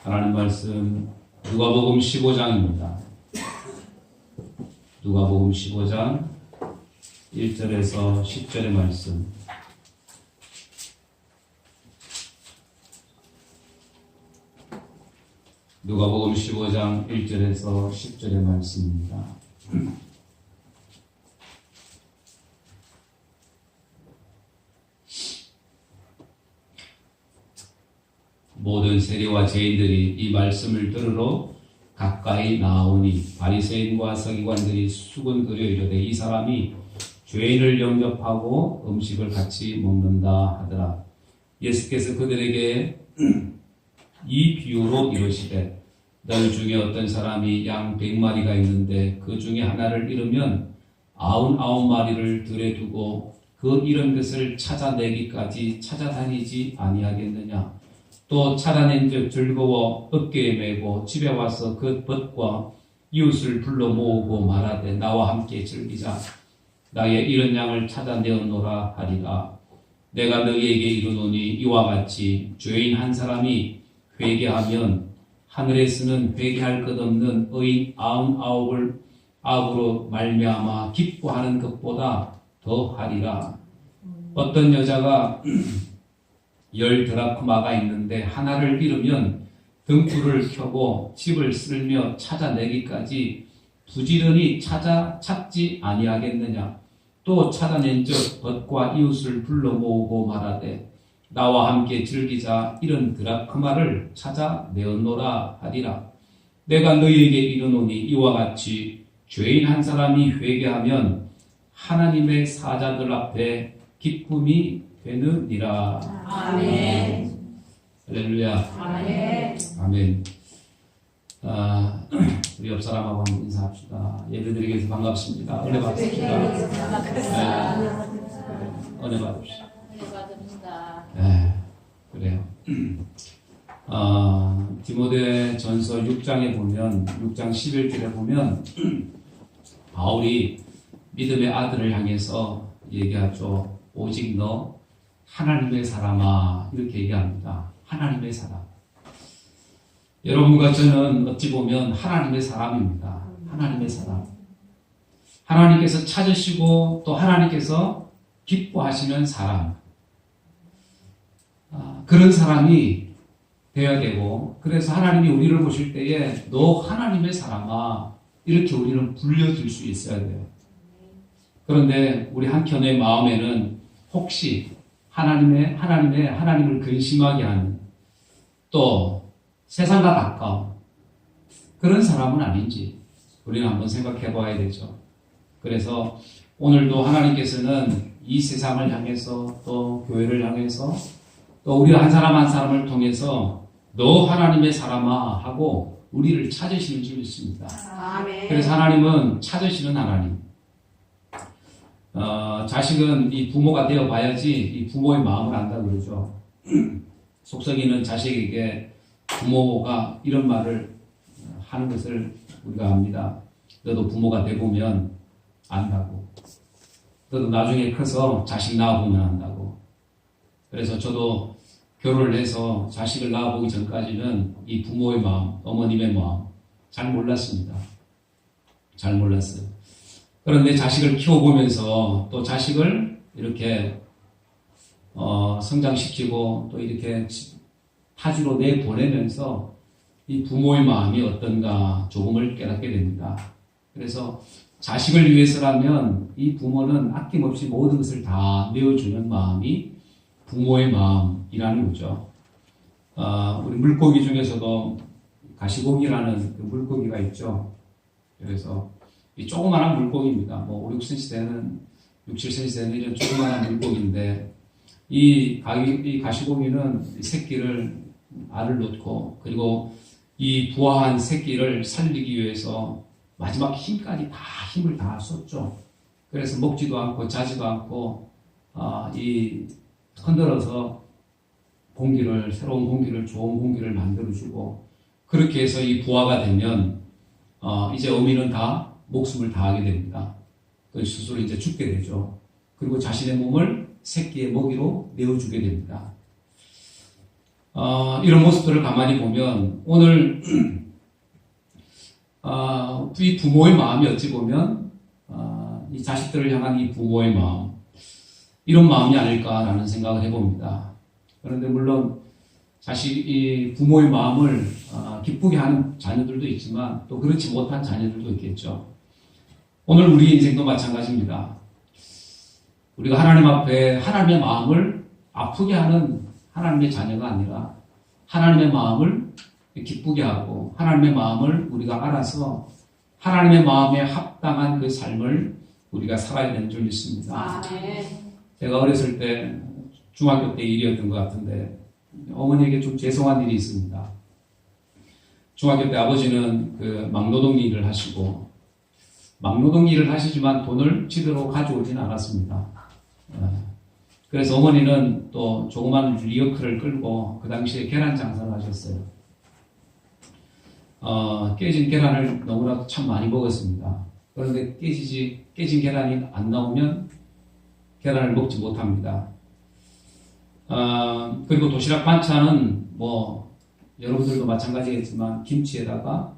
하나님 말씀 누가복음 15장입니다. 누가복음 15장 1절에서 10절의 말씀. 누가복음 15장 1절에서 10절의 말씀입니다. 모든 세리와 죄인들이 이 말씀을 들으러 가까이 나오니 바리새인과 서기관들이 수군거려 이르되 이 사람이 죄인을 영접하고 음식을 같이 먹는다 하더라. 예수께서 그들에게 이 비유로 이르시되 너희 중에 어떤 사람이 양 100마리가 있는데 그 중에 하나를 잃으면 99마리를 들에 두고 그 잃은 것을 찾아내기까지 찾아다니지 아니하겠느냐. 또 찾아낸 즉 즐거워 어깨에 메고 집에 와서 그 벗과 이웃을 불러 모으고 말하되 나와 함께 즐기자. 나의 잃은 양을 찾아내었노라 하리라. 내가 너희에게 이르노니 이와 같이 죄인 한 사람이 회개하면 하늘에서는 회개할 것 없는 의인 99을 악으로 말미암아 기뻐하는 것보다 더 하리라. 어떤 여자가 10드라크마가 있는데 하나를 잃으면 등불을 켜고 집을 쓸며 찾아내기까지 부지런히 찾지 아니하겠느냐. 또 찾아낸 즉 벗과 이웃을 불러 모으고 말하되 나와 함께 즐기자. 이런 드라크마를 찾아내었노라 하리라. 내가 너희에게 이르노니 이와 같이 죄인 한 사람이 회개하면 하나님의 사자들 앞에 기쁨이 되느니라. 아멘. 할렐루야. 아멘. 아멘. 우리 옆 사람하고 한번 인사합시다. 예배드리기 위해서 반갑습니다. 은혜 받습니다. 은혜 받읍시다. 은혜 받습니다. 네, 그래요. 디모데 전서 6장에 보면, 6장 11절에 보면, 바울이 믿음의 아들을 향해서 얘기하죠. 오직 너 하나님의 사람아, 이렇게 얘기합니다. 하나님의 사람. 여러분과 저는 어찌 보면 하나님의 사람입니다. 하나님의 사람. 하나님께서 찾으시고 또 하나님께서 기뻐하시는 사람. 그런 사람이 되어야 되고, 그래서 하나님이 우리를 보실 때에 너 하나님의 사람아, 이렇게 우리는 불려줄 수 있어야 돼요. 그런데 우리 한켠의 마음에는 혹시 하나님을 근심하게 하는, 또 세상과 가까운 그런 사람은 아닌지 우리는 한번 생각해 봐야 되죠. 그래서 오늘도 하나님께서는 이 세상을 향해서 또 교회를 향해서 또 우리 한 사람 한 사람을 통해서 너 하나님의 사람아 하고 우리를 찾으시는 줄 믿습니다. 아멘. 그래서 하나님은 찾으시는 하나님. 자식은 이 부모가 되어 봐야지 이 부모의 마음을 안다 그러죠. 속썩이는 자식에게 부모가 이런 말을 하는 것을 우리가 압니다. 너도 부모가 되보면 안다고. 너도 나중에 커서 자식 낳아보면 안다고. 그래서 저도 결혼을 해서 자식을 낳아보기 전까지는 이 부모의 마음, 어머님의 마음 잘 몰랐습니다. 잘 몰랐어요. 그런데 자식을 키워보면서 또 자식을 이렇게 성장시키고 또 이렇게 타지로 내보내면서 이 부모의 마음이 어떤가 조금을 깨닫게 됩니다. 그래서 자식을 위해서라면 이 부모는 아낌없이 모든 것을 다 내어주는 마음이 부모의 마음이라는 거죠. 우리 물고기 중에서도 가시고기라는 그 물고기가 있죠. 그래서 이 조그마한 물고기입니다. 뭐 5, 6cm되는, 6, 7cm되는 이런 조그마한 물고기인데 이 가시고기는 새끼를 알을 놓고 그리고 이 부화한 새끼를 살리기 위해서 마지막 힘까지 다 힘을 다 쏟죠. 그래서 먹지도 않고 자지도 않고 이 흔들어서 새로운 공기를, 좋은 공기를 만들어주고 그렇게 해서 이 부화가 되면 이제 어미는 다 목숨을 다하게 됩니다. 그 스스로 이제 죽게 되죠. 그리고 자신의 몸을 새끼의 먹이로 내어주게 됩니다. 이런 모습들을 가만히 보면 오늘 이 부모의 마음이 어찌 보면 이 자식들을 향한 이 부모의 마음, 이런 마음이 아닐까라는 생각을 해봅니다. 그런데 물론 이 부모의 마음을 기쁘게 하는 자녀들도 있지만 또 그렇지 못한 자녀들도 있겠죠. 오늘 우리 인생도 마찬가지입니다. 우리가 하나님 앞에 하나님의 마음을 아프게 하는 하나님의 자녀가 아니라 하나님의 마음을 기쁘게 하고 하나님의 마음을 우리가 알아서 하나님의 마음에 합당한 그 삶을 우리가 살아야 되는 줄 믿습니다. 아멘. 제가 어렸을 때 중학교 때 일이었던 것 같은데 어머니에게 좀 죄송한 일이 있습니다. 중학교 때 아버지는 그 막노동 일을 하시고 막노동 일을 하시지만 돈을 제대로 가져오진 않았습니다. 그래서 어머니는 또 조그만 리어크를 끌고 그 당시에 계란 장사를 하셨어요. 깨진 계란을 너무나도 참 많이 먹었습니다. 그런데 깨진 계란이 안 나오면 계란을 먹지 못합니다. 그리고 도시락 반찬은 여러분들도 마찬가지겠지만 김치에다가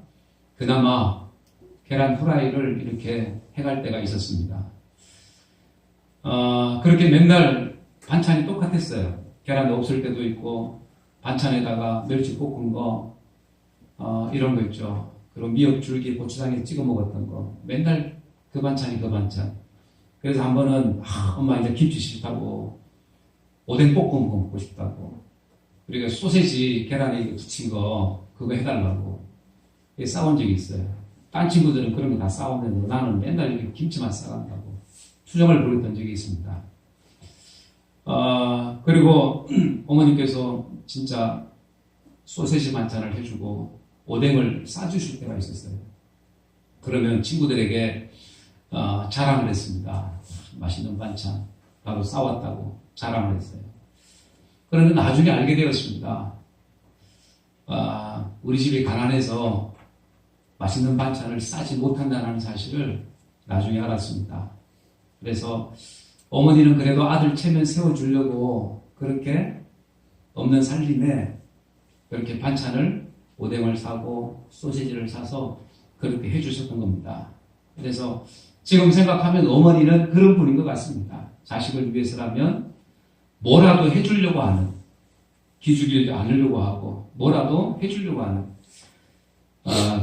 그나마 계란 후라이를 이렇게 해갈 때가 있었습니다. 그렇게 맨날 반찬이 똑같았어요. 계란이 없을 때도 있고 반찬에다가 멸치 볶은 거 이런 거 있죠. 그리고 미역 줄기 고추장에 찍어 먹었던 거 맨날 그 반찬이 그 반찬. 그래서 한 번은 엄마 이제 김치 싫다고 오뎅 볶음 먹고 싶다고 그리고 소세지 계란에 붙인 거 그거 해달라고 싸운 적이 있어요. 딴 친구들은 그런 거 다 싸우는데 나는 맨날 이렇게 김치만 싸간다고 투정을 부렸던 적이 있습니다. 그리고 어머니께서 진짜 소세지 반찬을 해주고 오뎅을 싸주실 때가 있었어요. 그러면 친구들에게 자랑을 했습니다. 맛있는 반찬 나도 싸왔다고 자랑을 했어요. 그런데 나중에 알게 되었습니다. 우리 집이 가난해서 맛있는 반찬을 싸지 못한다는 사실을 나중에 알았습니다. 그래서 어머니는 그래도 아들 체면 세워주려고 그렇게 없는 살림에 그렇게 반찬을 오뎅을 사고 소시지를 사서 그렇게 해주셨던 겁니다. 그래서 지금 생각하면 어머니는 그런 분인 것 같습니다. 자식을 위해서라면 뭐라도 해주려고 하는, 기죽이지 않으려고 하고 뭐라도 해주려고 하는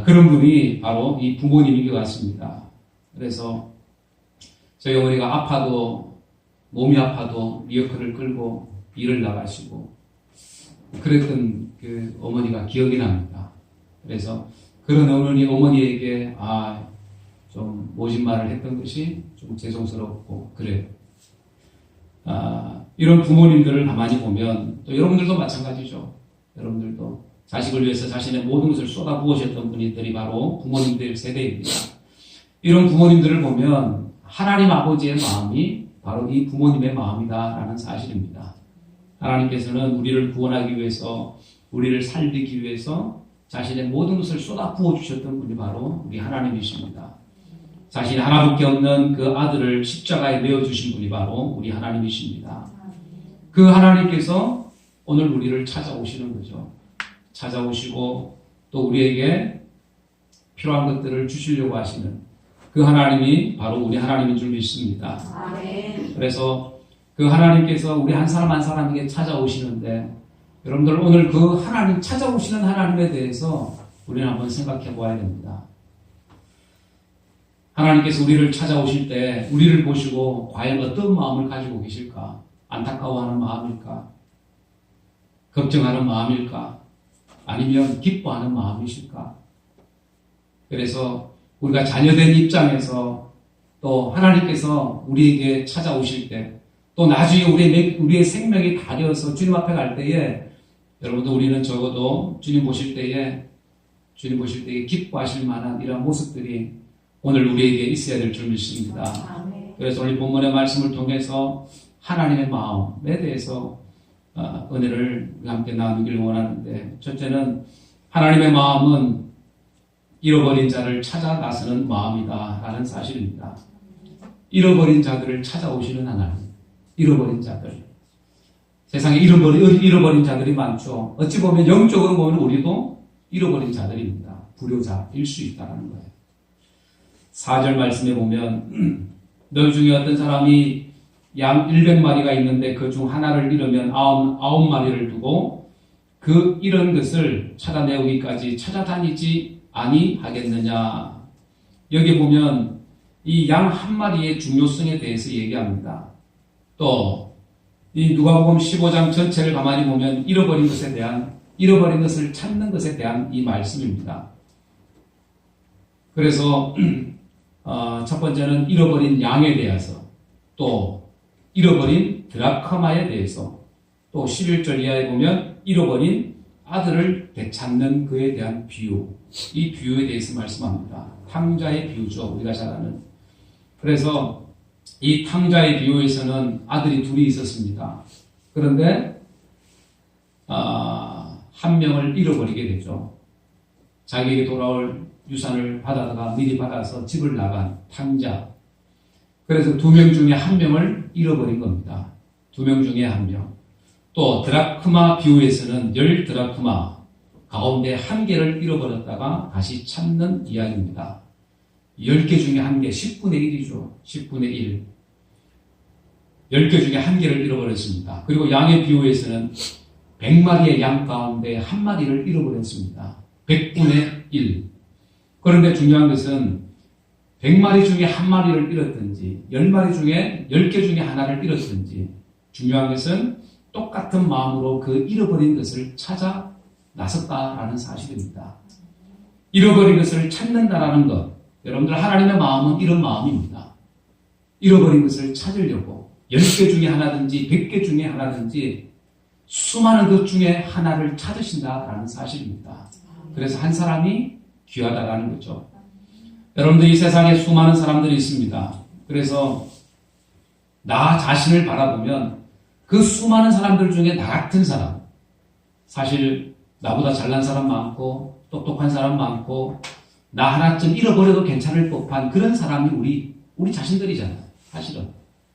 그런 분이 바로 이 부모님인 것 같습니다. 그래서 저희 어머니가 몸이 아파도 리어커를 끌고 일을 나가시고 그랬던 그 어머니가 기억이 납니다. 그래서 그런 어머니에게 좀 모진 말을 했던 것이 좀 죄송스럽고 그래요. 이런 부모님들을 가만히 보면 또 여러분들도 마찬가지죠. 여러분들도 자식을 위해서 자신의 모든 것을 쏟아부으셨던 분들이 바로 부모님들 세대입니다. 이런 부모님들을 보면 하나님 아버지의 마음이 바로 이 부모님의 마음이다라는 사실입니다. 하나님께서는 우리를 구원하기 위해서 우리를 살리기 위해서 자신의 모든 것을 쏟아부어 주셨던 분이 바로 우리 하나님이십니다. 자신이 하나밖에 없는 그 아들을 십자가에 내어주신 분이 바로 우리 하나님이십니다. 그 하나님께서 오늘 우리를 찾아오시는 거죠. 찾아오시고 또 우리에게 필요한 것들을 주시려고 하시는 그 하나님이 바로 우리 하나님인 줄 믿습니다. 아멘. 그래서 그 하나님께서 우리 한 사람 한 사람에게 찾아오시는데 여러분들 오늘 그 하나님 찾아오시는 하나님에 대해서 우리는 한번 생각해 보아야 됩니다. 하나님께서 우리를 찾아오실 때 우리를 보시고 과연 어떤 마음을 가지고 계실까? 안타까워하는 마음일까? 걱정하는 마음일까? 아니면 기뻐하는 마음이실까? 그래서 우리가 자녀된 입장에서 또 하나님께서 우리에게 찾아오실 때 또 나중에 우리의 생명이 다 되어서 주님 앞에 갈 때에 여러분들 우리는 적어도 주님 보실 때에 기뻐하실 만한 이런 모습들이 오늘 우리에게 있어야 될 줄 믿습니다. 그래서 오늘 본문의 말씀을 통해서 하나님의 마음에 대해서 은혜를 함께 나누길 원하는데 첫째는 하나님의 마음은 잃어버린 자를 찾아 나서는 마음이다 라는 사실입니다. 잃어버린 자들을 찾아오시는 하나님, 잃어버린 자들. 세상에 잃어버린 자들이 많죠. 어찌 보면 영적으로 보면 우리도 잃어버린 자들입니다. 불효자일 수 있다는 거예요. 4절 말씀에 보면 너희 중에 어떤 사람이 양 100마리가 있는데 그 중 하나를 잃으면 99마리를 두고 그 잃은 것을 찾아내오기까지 찾아다니지 아니하겠느냐. 여기 보면 이 양 한 마리의 중요성에 대해서 얘기합니다. 또 이 누가복음 15장 전체를 가만히 보면 잃어버린 것을 찾는 것에 대한 이 말씀입니다. 그래서 첫 번째는 잃어버린 양에 대해서, 또 잃어버린 드라크마에 대해서, 또 11절 이하에 보면 잃어버린 아들을 되찾는 그에 대한 비유, 이 비유에 대해서 말씀합니다. 탕자의 비유죠, 우리가 잘 아는. 그래서 이 탕자의 비유에서는 아들이 둘이 있었습니다. 그런데 한 명을 잃어버리게 되죠. 자기에게 돌아올 유산을 받아다가 미리 받아서 집을 나간 탕자. 그래서 2명 중에 1명을 잃어버린 겁니다. 2명 중에 1명. 또 드라크마 비유에서는 10드라크마 가운데 1개를 잃어버렸다가 다시 찾는 이야기입니다. 10개 중에 1개, 10분의 1이죠. 10분의 1. 10개 중에 1개를 잃어버렸습니다. 그리고 양의 비유에서는 100마리의 양 가운데 1마리를 잃어버렸습니다. 100분의 1. 그런데 중요한 것은 100마리 중에 1마리를 잃었든지 10마리 중에 10개 중에 하나를 잃었든지 중요한 것은 똑같은 마음으로 그 잃어버린 것을 찾아 나섰다라는 사실입니다. 잃어버린 것을 찾는다라는 것. 여러분들 하나님의 마음은 이런 마음입니다. 잃어버린 것을 찾으려고 10개 중에 하나든지 100개 중에 하나든지 수많은 것 중에 하나를 찾으신다라는 사실입니다. 그래서 한 사람이 귀하다라는 거죠. 여러분들 이 세상에 수많은 사람들이 있습니다. 그래서 나 자신을 바라보면 그 수많은 사람들 중에 나 같은 사람, 사실 나보다 잘난 사람 많고 똑똑한 사람 많고 나 하나쯤 잃어버려도 괜찮을 법한 그런 사람이 우리 자신들이잖아요. 사실은.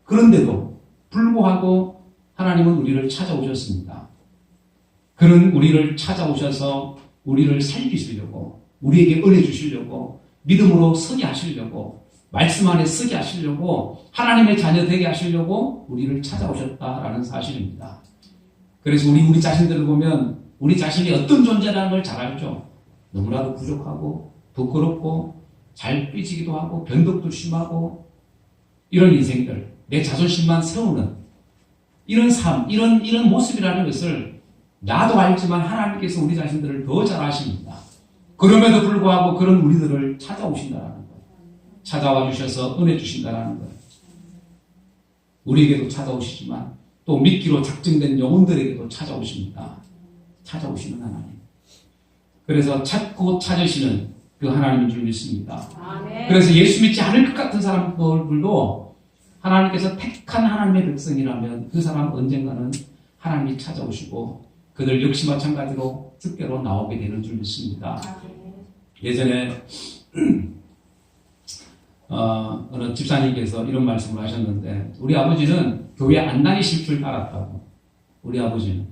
그런데도 불구하고 하나님은 우리를 찾아오셨습니다. 그런 우리를 찾아오셔서 우리를 살리시려고, 우리에게 은혜 주시려고, 믿음으로 서게 하시려고, 말씀 안에 서게 하시려고, 하나님의 자녀 되게 하시려고 우리를 찾아오셨다라는 사실입니다. 그래서 우리 자신들을 보면 우리 자신이 어떤 존재라는 걸 잘 알죠. 너무나도 부족하고 부끄럽고 잘 삐지기도 하고 변덕도 심하고 이런 인생들, 내 자존심만 세우는 이런 삶, 이런 모습이라는 것을 나도 알지만 하나님께서 우리 자신들을 더 잘 아십니다. 그럼에도 불구하고 그런 우리들을 찾아오신다라는 거예요. 찾아와 주셔서 은혜 주신다라는 거예요. 우리에게도 찾아오시지만 또 믿기로 작정된 영혼들에게도 찾아오십니다. 찾아오시는 하나님. 그래서 찾고 찾으시는 그 하나님인 줄 믿습니다. 아멘. 그래서 예수 믿지 않을 것 같은 사람들도 하나님께서 택한 하나님의 백성이라면 그 사람은 언젠가는 하나님이 찾아오시고 그들 역시 마찬가지로 뜻대로 나오게 되는 줄 믿습니다. 예전에 어느 집사님께서 이런 말씀을 하셨는데 우리 아버지는 교회 안 다니실 줄 알았다고. 우리 아버지는.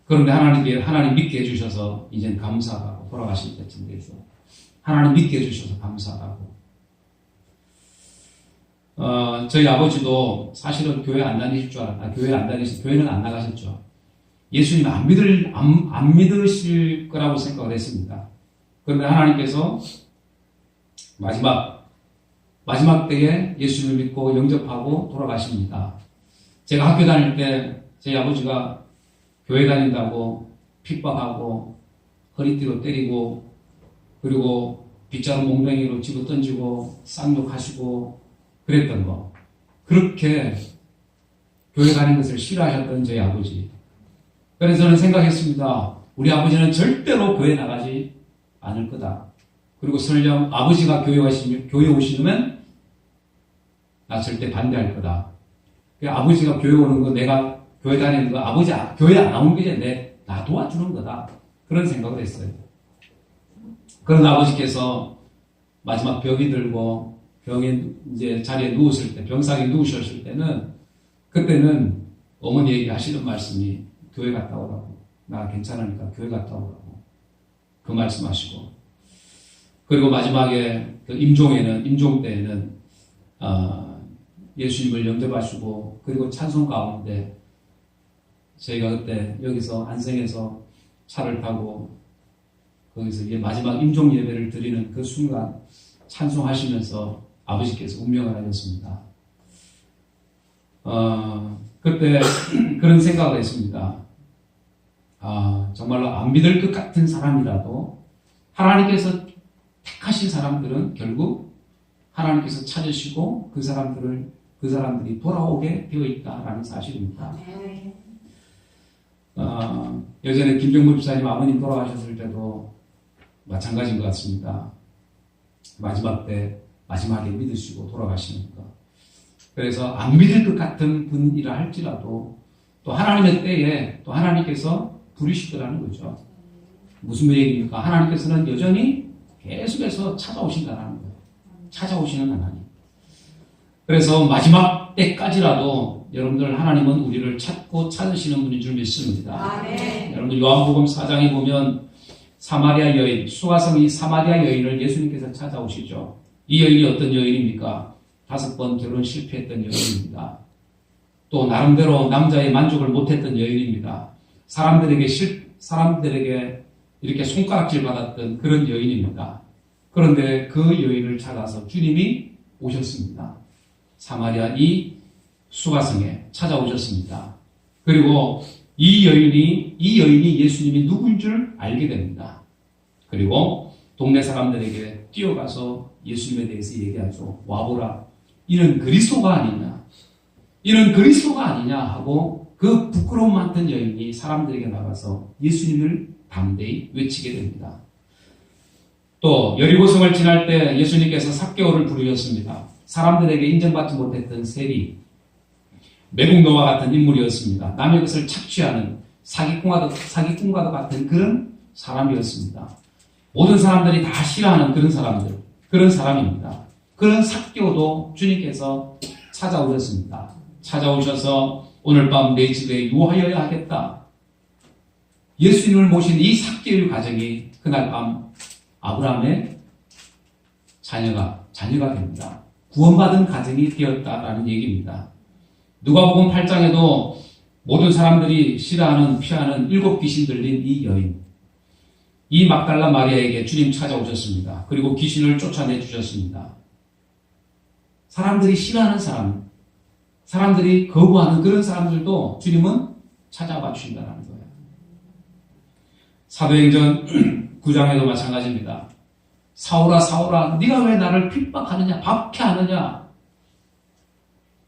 그런데 하나님 믿게 해주셔서 이젠 감사하다고 돌아가실 때쯤 돼서 하나님 믿게 해주셔서 감사하다고. 저희 아버지도 사실은 교회 안 다니실 줄 알았다. 교회는 안 나가셨죠. 예수님 안 믿으실 거라고 생각을 했습니다. 그런데 하나님께서 마지막 때에 예수님을 믿고 영접하고 돌아가십니다. 제가 학교 다닐 때 저희 아버지가 교회 다닌다고 핍박하고 허리띠로 때리고 그리고 빗자루 몽둥이로 집어 던지고 쌍욕하시고 그랬던 거. 그렇게 교회 다니는 것을 싫어하셨던 저희 아버지. 그래서 저는 생각했습니다. 우리 아버지는 절대로 교회 나가지 않을 거다. 그리고 설령 아버지가 교회 오시면 나 절대 반대할 거다. 아버지가 교회 오는 거 내가 교회 다니는 거 아버지 교회 안 나오는 게 나 도와주는 거다. 그런 생각을 했어요. 그런 아버지께서 마지막 벽이 들고 병에 이제 자리에 누웠을 때 병상에 누우셨을 때는 그때는 어머니에게 하시는 말씀이 교회 갔다 오라고. 나 괜찮으니까 교회 갔다 오라고. 그 말씀하시고. 그리고 마지막에 그 임종 때에는 예수님을 영접하시고 그리고 찬송 가운데 저희가 그때 여기서 안성에서 차를 타고 거기서 이제 마지막 임종 예배를 드리는 그 순간 찬송하시면서 아버지께서 운명을 하셨습니다. 그때 그런 생각을 했습니다. 정말로 안 믿을 것 같은 사람이라도 하나님께서 택하신 사람들은 결국 하나님께서 찾으시고 그 사람들이 돌아오게 되어 있다라는 사실입니다. 예전에 김정무 집사님 아버님 돌아가셨을 때도 마찬가지인 것 같습니다. 마지막에 믿으시고 돌아가시는 것. 그래서 안 믿을 것 같은 분이라 할지라도 또 하나님의 때에 또 하나님께서 부르시더라는 거죠. 무슨 얘기입니까? 하나님께서는 여전히 계속해서 찾아오신다는 거예요. 찾아오시는 하나님. 그래서 마지막 때까지라도 여러분들 하나님은 우리를 찾고 찾으시는 분인 줄 믿습니다. 여러분들 요한복음 4장에 보면 사마리아 여인, 수가성이 사마리아 여인을 예수님께서 찾아오시죠. 이 여인이 어떤 여인입니까? 5번 결혼 실패했던 여인입니다. 또 나름대로 남자의 만족을 못했던 여인입니다. 사람들에게 이렇게 손가락질 받았던 그런 여인입니다. 그런데 그 여인을 찾아서 주님이 오셨습니다. 사마리아 이 수가성에 찾아오셨습니다. 그리고 이 여인이 예수님이 누구인 줄 알게 됩니다. 그리고 동네 사람들에게 뛰어가서 예수님에 대해서 얘기하죠. 와보라. 이는 그리스도가 아니냐 하고 그 부끄러움 많던 여인이 사람들에게 나가서 예수님을 담대히 외치게 됩니다. 또 여리고성을 지날 때 예수님께서 삭개오를 부르셨습니다. 사람들에게 인정받지 못했던 세리, 매국노와 같은 인물이었습니다. 남의 것을 착취하는 사기꾼과도 같은 그런 사람이었습니다. 모든 사람들이 다 싫어하는 그런 사람입니다. 그런 삭개오도 주님께서 찾아오셨습니다. 찾아오셔서 오늘 밤 내 집에 유하여야 하겠다. 예수님을 모신 이 삭개오의 가정이 그날 밤 아브라함의 자녀가 됩니다. 구원받은 가정이 되었다라는 얘기입니다. 누가복음 8장에도 모든 사람들이 싫어하는 피하는 7 귀신 들린 이 여인, 이 막달라 마리아에게 주님 찾아오셨습니다. 그리고 귀신을 쫓아내 주셨습니다. 사람들이 싫어하는 사람들이 거부하는 그런 사람들도 주님은 찾아와 주신다는 거예요. 사도행전 9장에도 마찬가지입니다. 사울아 사울아 네가 왜 나를 핍박하느냐 박해하느냐.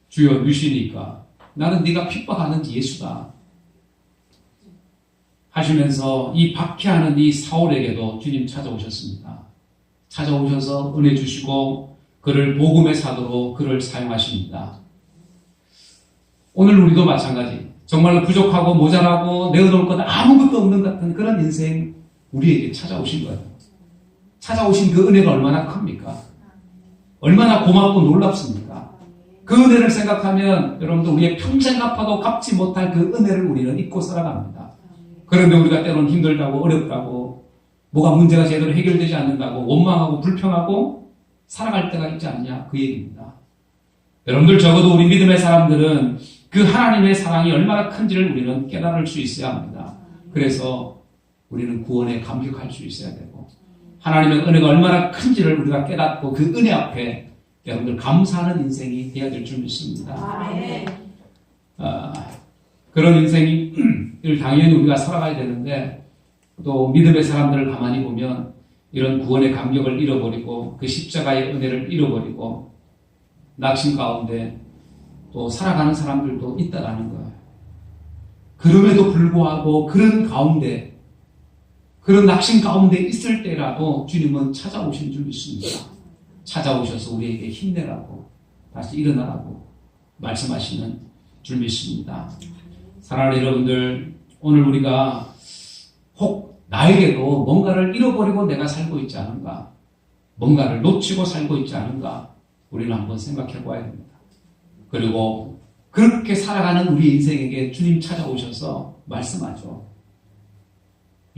주여 누시니까 나는 네가 핍박하는 예수다 하시면서 이 박해하는 이 사울에게도 주님 찾아오셨습니다. 찾아오셔서 은혜 주시고 그를 복음의 사도로 그를 사용하십니다. 오늘 우리도 마찬가지. 정말로 부족하고 모자라고 내어놓을 것 아무것도 없는 것 같은 그런 인생 우리에게 찾아오신 거예요. 찾아오신 그 은혜가 얼마나 큽니까? 얼마나 고맙고 놀랍습니까? 그 은혜를 생각하면 여러분들 우리의 평생 갚아도 갚지 못할 그 은혜를 우리는 잊고 살아갑니다. 그런데 우리가 때로는 힘들다고 어렵다고 뭐가 문제가 제대로 해결되지 않는다고 원망하고 불평하고 살아갈 때가 있지 않냐 그 얘기입니다. 여러분들 적어도 우리 믿음의 사람들은 그 하나님의 사랑이 얼마나 큰지를 우리는 깨달을 수 있어야 합니다. 그래서 우리는 구원에 감격할 수 있어야 되고 하나님의 은혜가 얼마나 큰지를 우리가 깨닫고 그 은혜 앞에 여러분들 감사하는 인생이 되어야 될 줄 믿습니다. 그런 인생을 당연히 우리가 살아가야 되는데 또 믿음의 사람들을 가만히 보면 이런 구원의 감격을 잃어버리고 그 십자가의 은혜를 잃어버리고 낙심 가운데 또 살아가는 사람들도 있다라는 거예요. 그럼에도 불구하고 그런 낙심 가운데 있을 때라도 주님은 찾아오신 줄 믿습니다. 찾아오셔서 우리에게 힘내라고 다시 일어나라고 말씀하시는 줄 믿습니다. 사랑하는 여러분들, 오늘 우리가 혹 나에게도 뭔가를 잃어버리고 내가 살고 있지 않은가, 뭔가를 놓치고 살고 있지 않은가 우리는 한번 생각해 봐야 됩니다. 그리고 그렇게 살아가는 우리 인생에게 주님 찾아오셔서 말씀하죠.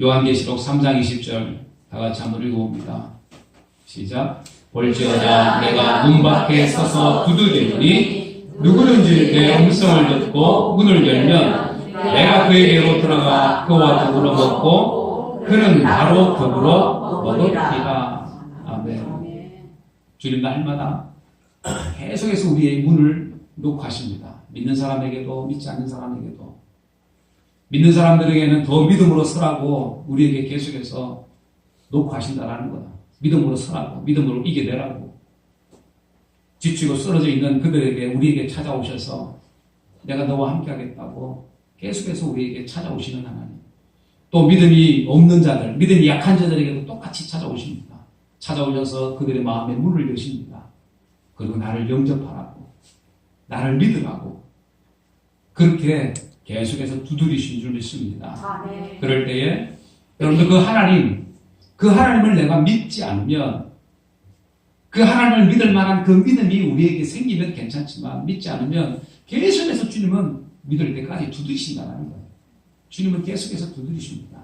요한계시록 3장 20절 다 같이 한번 읽어봅니다. 시작. 볼지어다 내가 문 밖에 서서 두드리노니 누구든지 내 음성을 듣고 문을 열면 내가 그에게로 들어가 그와 더불어 먹고 그는 나로 더불어 먹으리라. 아멘. 주님 날마다 계속해서 우리의 문을 녹하십니다. 믿는 사람에게도 믿지 않는 사람에게도. 믿는 사람들에게는 더 믿음으로 서라고 우리에게 계속해서 녹하신다라는 거다. 믿음으로 서라고, 믿음으로 이겨내라고. 지치고 쓰러져 있는 그들에게 우리에게 찾아오셔서 내가 너와 함께 하겠다고 계속해서 우리에게 찾아오시는 하나님. 또 믿음이 없는 자들, 믿음이 약한 자들에게도 똑같이 찾아오십니다. 찾아오셔서 그들의 마음에 문을 여십니다. 그리고 나를 영접하라고, 나를 믿으라고 그렇게 계속해서 두드리신 줄 믿습니다. 아멘. 그럴 때에 여러분들 그 하나님을 내가 믿지 않으면, 그 하나님을 믿을 만한 그 믿음이 우리에게 생기면 괜찮지만 믿지 않으면 계속해서 주님은 믿을 때까지 두드리신다는 거예요. 주님은 계속해서 두드리십니다.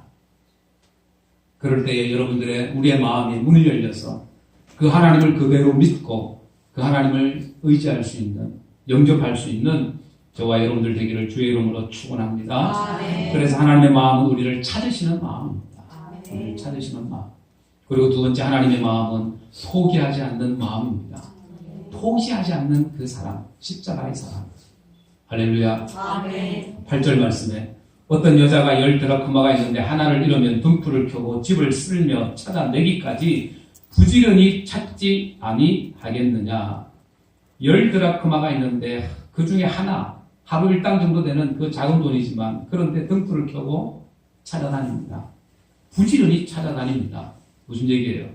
그럴 때에 여러분들의 우리의 마음이 문을 열려서 그 하나님을 그대로 믿고 그 하나님을 의지할 수 있는, 영접할 수 있는 저와 여러분들 되기를 주의 이름으로 축원합니다. 아멘. 그래서 하나님의 마음은 우리를 찾으시는 마음입니다. 아멘. 우리를 찾으시는 마음. 그리고 두 번째 하나님의 마음은 포기하지 않는 마음입니다. 포기하지 않는 그 사랑, 십자가의 사랑. 할렐루야. 아멘. 8절 말씀에 어떤 여자가 10드라크마가 있는데 하나를 잃으면 등불을 켜고 집을 쓸며 찾아내기까지 부지런히 찾지 아니하겠느냐. 10드라크마가 있는데 그 중에 하나, 하루 일당 정도 되는 그 작은 돈이지만 그런데 등불을 켜고 찾아다닙니다. 부지런히 찾아다닙니다. 무슨 얘기예요?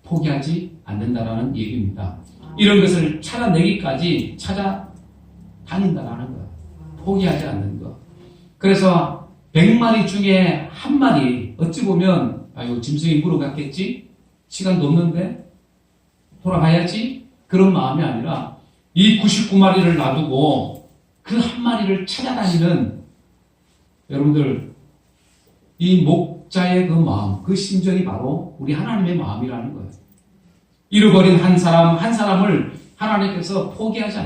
포기하지 않는다라는 얘기입니다. 이런 것을 찾아내기까지 찾아다닌다라는 거예요. 포기하지 않는 것. 그래서 100마리 중에 한 마리, 어찌 보면 아유 짐승이 물어갔겠지? 시간도 없는데 돌아가야지? 그런 마음이 아니라 이 99마리를 놔두고 그 한 마리를 찾아다니는 여러분들, 이 목자의 그 마음, 그 심정이 바로 우리 하나님의 마음이라는 거예요. 잃어버린 한 사람을 하나님께서 포기하지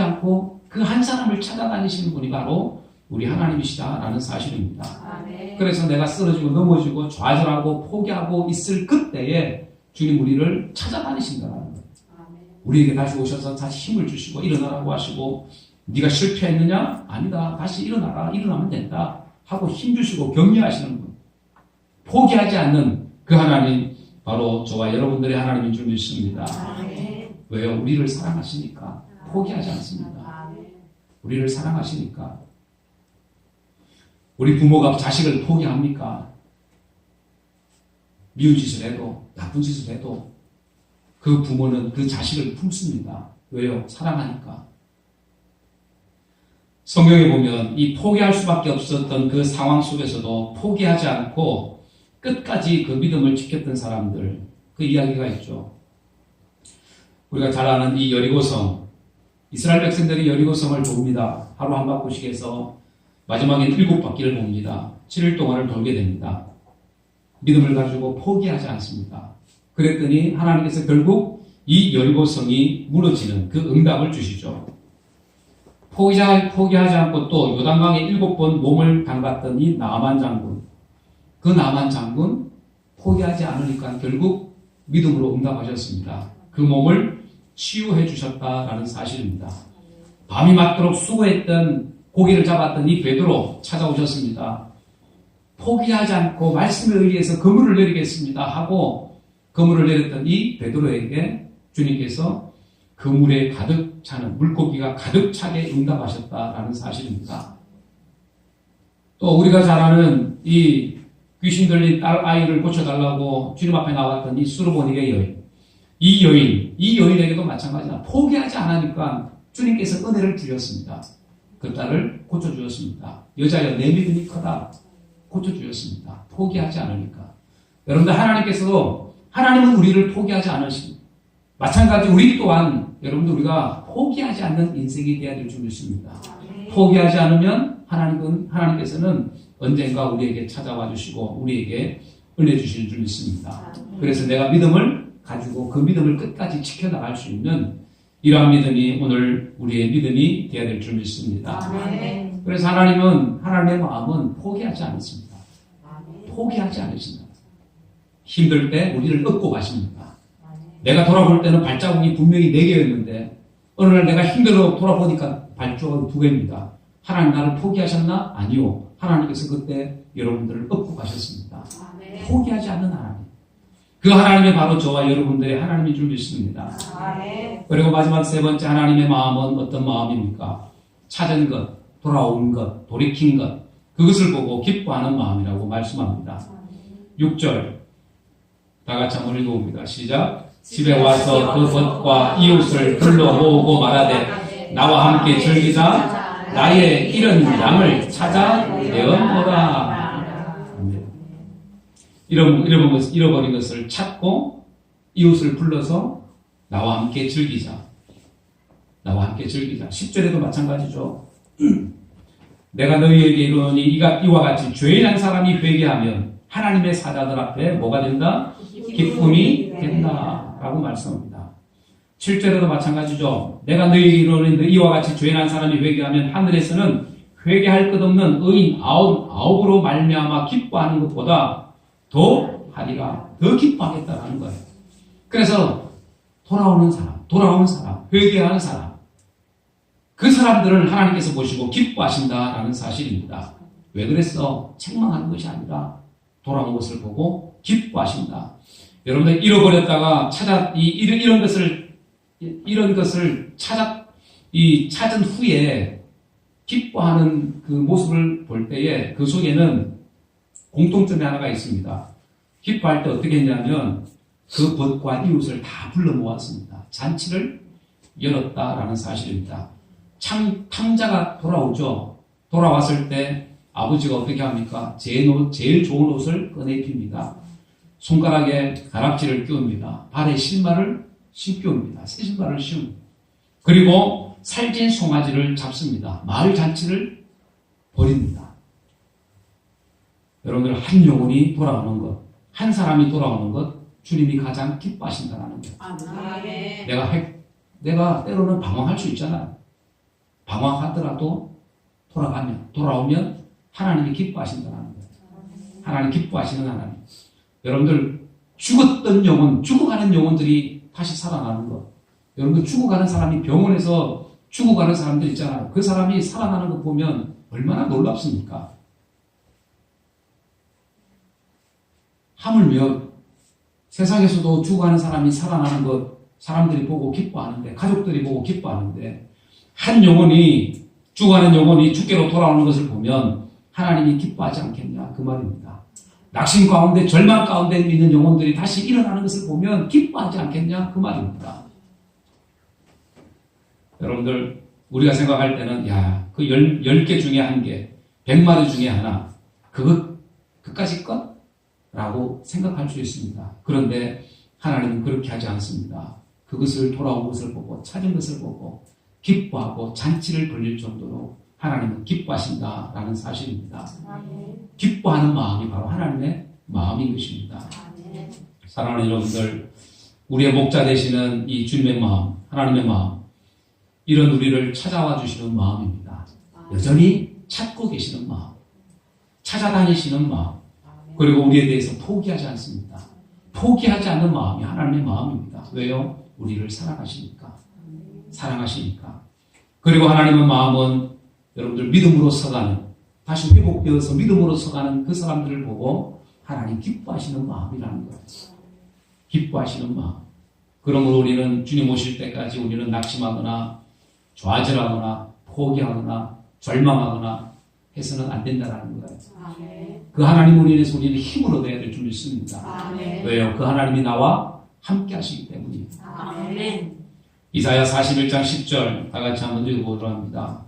않고 그 한 사람을 찾아다니시는 분이 바로 우리 하나님이시다라는 사실입니다. 아멘. 그래서 내가 쓰러지고 넘어지고 좌절하고 포기하고 있을 그때에 주님 우리를 찾아다니신다는 거예요. 아멘. 우리에게 다시 오셔서 다시 힘을 주시고 일어나라고 하시고, 네가 실패했느냐? 아니다. 다시 일어나라. 일어나면 된다. 하고 힘 주시고 격려하시는 분. 포기하지 않는 그 하나님, 바로 저와 여러분들의 하나님인 줄 믿습니다. 아멘. 왜요? 우리를 사랑하시니까 포기하지 않습니다. 아멘. 우리를 사랑하시니까. 우리 부모가 자식을 포기합니까? 미운 짓을 해도, 나쁜 짓을 해도 그 부모는 그 자식을 품습니다. 왜요? 사랑하니까. 성경에 보면 이 포기할 수밖에 없었던 그 상황 속에서도 포기하지 않고 끝까지 그 믿음을 지켰던 사람들, 그 이야기가 있죠. 우리가 잘 아는 이 여리고성, 이스라엘 백성들이 여리고성을 돕니다. 하루 한 바퀴씩 해서 마지막엔 7바퀴를 봅니다. 7일 동안을 돌게 됩니다. 믿음을 가지고 포기하지 않습니다. 그랬더니 하나님께서 결국 이 여리고성이 무너지는 그 응답을 주시죠. 포기하지 않고 또 요단강에 7번 몸을 담갔던 이 나만 장군, 그 나만 장군 포기하지 않으니까 결국 믿음으로 응답하셨습니다. 그 몸을 치유해 주셨다라는 사실입니다. 밤이 맞도록 수고했던, 고기를 잡았던 이 베드로 찾아오셨습니다. 포기하지 않고 말씀에 의해서 그물을 내리겠습니다 하고 그물을 내렸던 이 베드로에게 주님께서 그물에 가득 차는, 물고기가 가득 차게 응답하셨다라는 사실입니다. 또 우리가 잘 아는 이 귀신 들린 딸 아이를 고쳐달라고 주님 앞에 나왔던 이 수르보니게 여인, 이 여인에게도 마찬가지다. 포기하지 않으니까 주님께서 은혜를 주셨습니다. 그 딸을 고쳐주셨습니다. 여자여 내 믿음이 크다. 고쳐주셨습니다. 포기하지 않으니까. 여러분들, 하나님께서도, 하나님은 우리를 포기하지 않으십니다. 마찬가지 우리 또한 여러분들, 우리가 포기하지 않는 인생이 되어야 될 줄 믿습니다. 포기하지 않으면 하나님께서는 언젠가 우리에게 찾아와 주시고 우리에게 은혜 주실 줄 믿습니다. 그래서 내가 믿음을 가지고 그 믿음을 끝까지 지켜나갈 수 있는 이러한 믿음이 오늘 우리의 믿음이 되어야 될 줄 믿습니다. 그래서 하나님은 하나님의 마음은 포기하지 않습니다. 포기하지 않으신다. 힘들 때 우리를 업고 가십니다. 내가 돌아볼 때는 발자국이 분명히 4개였는데 어느 날 내가 힘들어 돌아보니까 발자국이 2개입니다. 하나님 나를 포기하셨나? 아니요. 하나님께서 그때 여러분들을 업고 가셨습니다. 포기하지 않는 하나님. 그 하나님이 바로 저와 여러분들의 하나님인 줄 믿습니다. 그리고 마지막 3번째 하나님의 마음은 어떤 마음입니까? 찾은 것, 돌아온 것, 돌이킨 것, 그것을 보고 기뻐하는 마음이라고 말씀합니다. 6절 다 같이 한번 읽어봅니다. 시작. 집에 와서 그 벗과 이웃을 불러 모으고 말하되 나와 함께 즐기자. 나의 잃은 양을 찾아 내어보라. 잃어버린 것을 찾고 이웃을 불러서 나와 함께 즐기자. 나와 함께 즐기자. 10절에도 마찬가지죠. 내가 너희에게 이르노니 이와 같이 죄인한 사람이 회개하면 하나님의 사자들 앞에 뭐가 된다? 기쁨이 된다. 라고 말씀합니다. 7절에도 마찬가지죠. 내가 너희에게 이르노니 이와 같이 죄인한 사람이 회개하면 하늘에서는 회개할 것 없는 의인 아홉으로 말미암아 기뻐하는 것보다 더 하리라. 더 기뻐하겠다라는 거예요. 그래서 돌아오는 사람, 회개하는 사람, 그 사람들을 하나님께서 보시고 기뻐하신다라는 사실입니다. 왜 그랬어? 책망하는 것이 아니라 돌아온 것을 보고 기뻐하신다. 여러분들 잃어버렸다가 이런 것을 찾은 후에 기뻐하는 그 모습을 볼 때에 그 속에는 공통점이 하나가 있습니다. 기뻐할 때 어떻게 했냐면 그 벗과 이웃을 다 불러 모았습니다. 잔치를 열었다라는 사실입니다. 탕자가 돌아오죠. 돌아왔을 때 아버지가 어떻게 합니까? 제일 좋은 옷을 꺼내 입힙니다. 손가락에 가락지를 끼웁니다. 발에 신발을 신기옵니다. 새 신발을 신고 그리고 살찐 송아지를 잡습니다. 마을 잔치를 벌입니다. 여러분들 한 영혼이 돌아오는 것, 한 사람이 돌아오는 것, 주님이 가장 기뻐하신다는 거예요. 내가 때로는 방황할 수 있잖아요. 방황하더라도 돌아오면 하나님이 기뻐하신다는 거예요. 하나님 기뻐하시는 하나님. 여러분들 죽었던 영혼, 죽어가는 영혼들이 다시 살아나는 것. 여러분들 죽어가는 사람이 병원에서 죽어가는 사람들 있잖아요. 그 사람이 살아나는 것 보면 얼마나 놀랍습니까? 하물며 세상에서도 죽어가는 사람이 살아나는 것 사람들이 보고 기뻐하는데, 가족들이 보고 기뻐하는데, 한 영혼이, 죽어가는 영혼이 주께로 돌아오는 것을 보면 하나님이 기뻐하지 않겠냐 그 말입니다. 낙심 가운데 절망 가운데 있는 영혼들이 다시 일어나는 것을 보면 기뻐하지 않겠냐 그 말입니다. 여러분들 우리가 생각할 때는 그 10개 중에 1개 100마리 중에 하나 그까지 것? 라고 생각할 수 있습니다. 그런데 하나님은 그렇게 하지 않습니다. 그것을 돌아온 것을 보고 찾은 것을 보고 기뻐하고 잔치를 벌릴 정도로 하나님은 기뻐하신다라는 사실입니다. 기뻐하는 마음이 바로 하나님의 마음인 것입니다. 사랑하는 여러분들, 우리의 목자 되시는 이 주님의 마음, 하나님의 마음, 이런 우리를 찾아와 주시는 마음입니다. 여전히 찾고 계시는 마음, 찾아다니시는 마음, 그리고 우리에 대해서 포기하지 않습니다. 포기하지 않는 마음이 하나님의 마음입니다. 왜요? 우리를 사랑하시니까. 그리고 하나님의 마음은 여러분들 믿음으로 서가는, 다시 회복되어서 믿음으로 서가는 그 사람들을 보고 하나님 기뻐하시는 마음이라는 거예요. 기뻐하시는 마음. 그러므로 우리는 주님 오실 때까지 우리는 낙심하거나 좌절하거나 포기하거나 절망하거나 해서는 안 된다는 거예요. 그 하나님 우리에서 우리는 힘을 얻어야 될 줄 믿습니다. 왜요? 그 하나님이 나와 함께 하시기 때문입니다. 이사야 41장 10절 다 같이 한번 읽어보도록 합니다.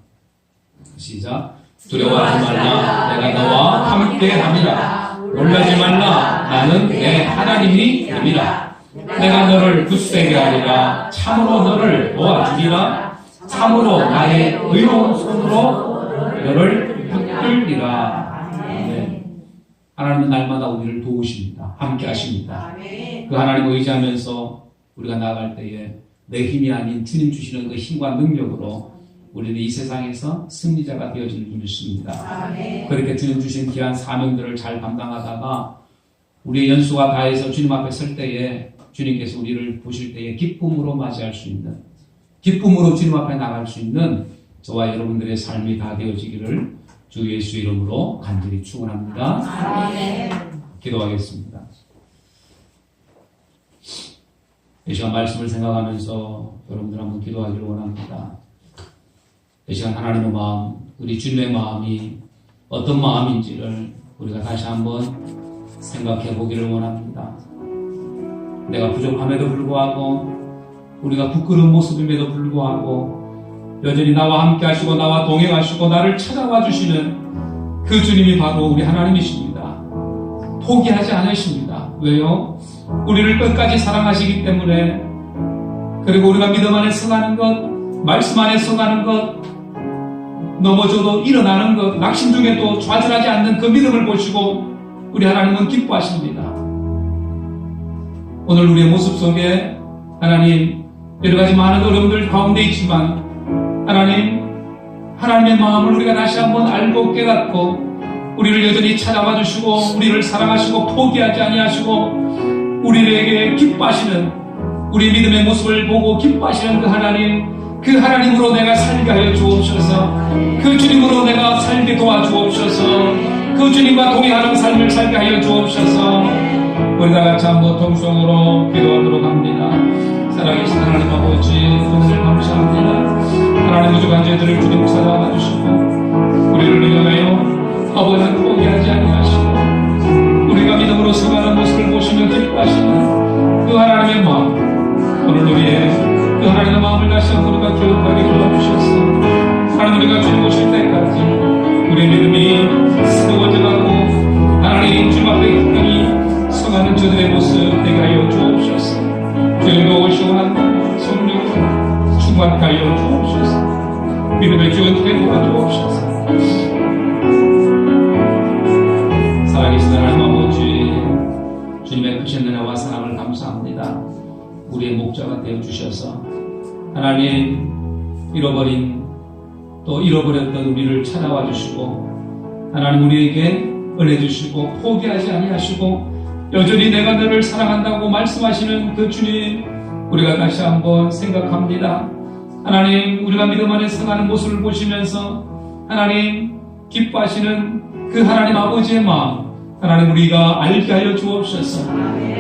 시작. 두려워하지 말라. 내가 너와 함께 함이라. 놀라지 말라. 나는 내 하나님이 됨이라. 내가 너를 굳세게 하리라. 참으로 너를 도와주리라. 참으로 나의 의로운 손으로 너를 붙들리라. 아멘. 하나님은 날마다 우리를 도우십니다. 함께 하십니다. 그 하나님을 의지하면서 우리가 나아갈 때에 내 힘이 아닌 주님 주시는 그 힘과 능력으로 우리는 이 세상에서 승리자가 되어질 줄 믿습니다. 그렇게 주님 주신 귀한 사명들을 잘 감당하다가 우리의 연수가 다해서 주님 앞에 설 때에 주님께서 우리를 보실 때에 기쁨으로 맞이할 수 있는, 기쁨으로 주님 앞에 나갈 수 있는 저와 여러분들의 삶이 다 되어지기를 주 예수 이름으로 간절히 축원합니다. 기도하겠습니다. 이 시간 말씀을 생각하면서 여러분들 한번 기도하기를 원합니다. 이 시간 하나님의 마음, 우리 주님의 마음이 어떤 마음인지를 우리가 다시 한번 생각해 보기를 원합니다. 내가 부족함에도 불구하고, 우리가 부끄러운 모습임에도 불구하고 여전히 나와 함께 하시고 나와 동행하시고 나를 찾아와 주시는 그 주님이 바로 우리 하나님이십니다. 포기하지 않으십니다. 왜요? 우리를 끝까지 사랑하시기 때문에. 그리고 우리가 믿음 안에 서가는 것, 말씀 안에 서가는 것, 넘어져도 일어나는 것, 낙심 중에도 좌절하지 않는 그 믿음을 보시고 우리 하나님은 기뻐하십니다. 오늘 우리의 모습 속에 하나님 여러 가지 많은 어려움들 가운데 있지만 하나님의 마음을 우리가 다시 한번 알고 깨닫고 우리를 여전히 찾아와 주시고 우리를 사랑하시고 포기하지 아니하시고 우리에게 기뻐하시는, 우리 믿음의 모습을 보고 기뻐하시는 그 하나님, 그 하나님으로 내가 살게 하여 주옵소서. 그 주님으로 내가 살게 도와주옵소서. 그 주님과 동행하는 삶을 살게 하여 주옵소서. 우리 다 같이 한번 통성으로 기도하도록 합니다. 살아계신 하나님 아버지, 오늘 감사합니다. 하나님 부족한 죄들을 주님 찾아와 주시고 우리를 위하여 아버지는 포기하지 아니하시고 우리가 믿음으로 서가는 모습을 보시며 기뻐하시는 그 하나님의 마음, 오늘 우리의 그 하나님의 마음을 다시 한번 우리가 교육하게 도와주셔서 하나님 우리가 주님 오실 때까지 우리의 믿음이 세워져가고 하나님 주님 앞에 기꺼이 서가는 저들의 모습 되게 하여 주옵소서. 주님도 오시고 한 성령 충만하게 하여 주옵소서. 믿음의 주원 되게 도와주옵소서. 살아계신 하나님 아버지, 주님의 크신 은혜와 사랑을 감사합니다. 우리의 목자가 되어주셔서 하나님 잃어버린, 또 잃어버렸던 우리를 찾아와 주시고 하나님 우리에게 은혜 주시고 포기하지 아니하시고 여전히 내가 너를 사랑한다고 말씀하시는 그 주님, 우리가 다시 한번 생각합니다. 하나님 우리가 믿음 안에 서가는 모습을 보시면서 하나님 기뻐하시는 그 하나님 아버지의 마음, 하나님 우리가 알게 하여 주옵소서.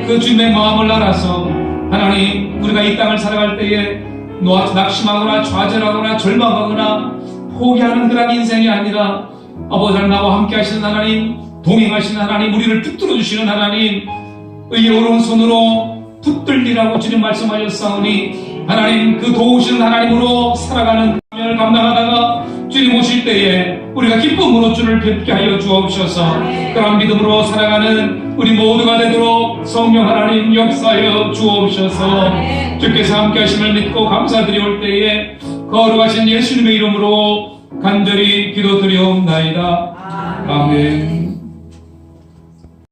그 주님의 마음을 알아서 하나님 우리가 이 땅을 살아갈 때에 낙심하거나 좌절하거나 절망하거나 포기하는 그런 인생이 아니라 아버지 하나님 나와 함께 하시는 하나님, 동행하시는 하나님, 우리를 붙들어 주시는 하나님, 의로운 손으로 붙들리라고 주님 말씀하셨사오니 하나님 그 도우시는 하나님으로 살아가는 사명을 감당하다가 주님 오실 때에 우리가 기쁨으로 주를 뵙게 하여 주옵소서. 그런 믿음으로 살아가는 우리 모두가 되도록 성령 하나님 역사하여 주옵소서. 주께서 함께 하심을 믿고 감사드리올 때에 거룩하신 예수님의 이름으로 간절히 기도드리옵나이다. 아멘.